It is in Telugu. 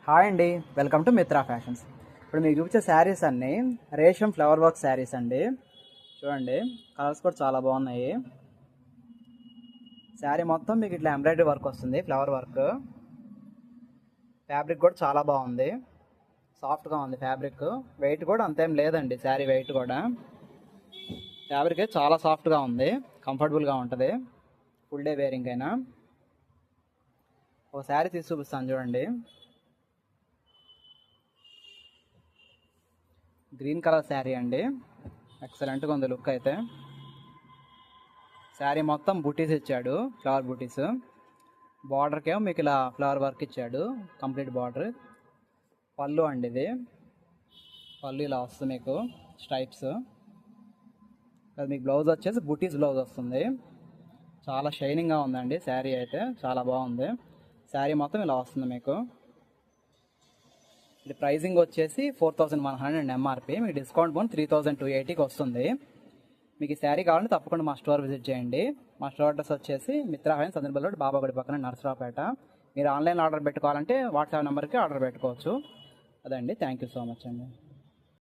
హాయ్ అండి, వెల్కమ్ టు మిత్రా ఫ్యాషన్స్. ఇప్పుడు మీకు చూపించే శారీస్ అన్నీ రేషం ఫ్లవర్ వర్క్ శారీస్ అండి. చూడండి, కలర్స్ కూడా చాలా బాగున్నాయి. శారీ మొత్తం మీకు ఇట్లా ఎంబ్రాయిడరీ వర్క్ వస్తుంది, ఫ్లవర్ వర్క్. ఫ్యాబ్రిక్ కూడా చాలా బాగుంది, సాఫ్ట్గా ఉంది ఫ్యాబ్రిక్. వెయిట్ కూడా అంతేం లేదండి, శారీ వెయిట్ కూడా. ఫ్యాబ్రిక్ చాలా సాఫ్ట్గా ఉంది, కంఫర్టబుల్గా ఉంటుంది ఫుల్ డే వేరింగ్ అయినా. ఒక శారీ తీసి చూపిస్తాను చూడండి. గ్రీన్ కలర్ శారీ అండి, ఎక్సలెంట్గా ఉంది లుక్ అయితే. శారీ మొత్తం బూటీస్ ఇచ్చాడు, ఫ్లవర్ బూటీస్. బార్డర్కేమో మీకు ఇలా ఫ్లవర్ వర్క్ ఇచ్చాడు, కంప్లీట్ బార్డర్. పళ్ళు అండి ఇది, పళ్ళు ఇలా వస్తుంది మీకు స్ట్రైప్స్. అది మీకు బ్లౌజ్ వచ్చేసి బూటీస్ బ్లౌజ్ వస్తుంది. చాలా షైనింగ్గా ఉందండి శారీ అయితే, చాలా బాగుంది. శారీ మొత్తం ఇలా వస్తుంది మీకు. ఇది ప్రైజింగ్ వచ్చేసి 4100 ఎంఆర్పి, మీకు డిస్కౌంట్ పోను 3280కి వస్తుంది. మీకు ఈ శారీ కావాలంటే తప్పకుండా మా స్టోర్ విజిట్ చేయండి. మా స్టోర్ అడ్రస్ వచ్చేసి మిత్రా ఫ్యాషన్స్ సందర్భంలో బాబాగుడి పక్కన నర్సరావుపేట. మీరు ఆన్లైన్ ఆర్డర్ పెట్టుకోవాలంటే వాట్సాప్ నెంబర్కి ఆర్డర్ పెట్టుకోవచ్చు. అదండి, థ్యాంక్ యూ సో మచ్ అండి.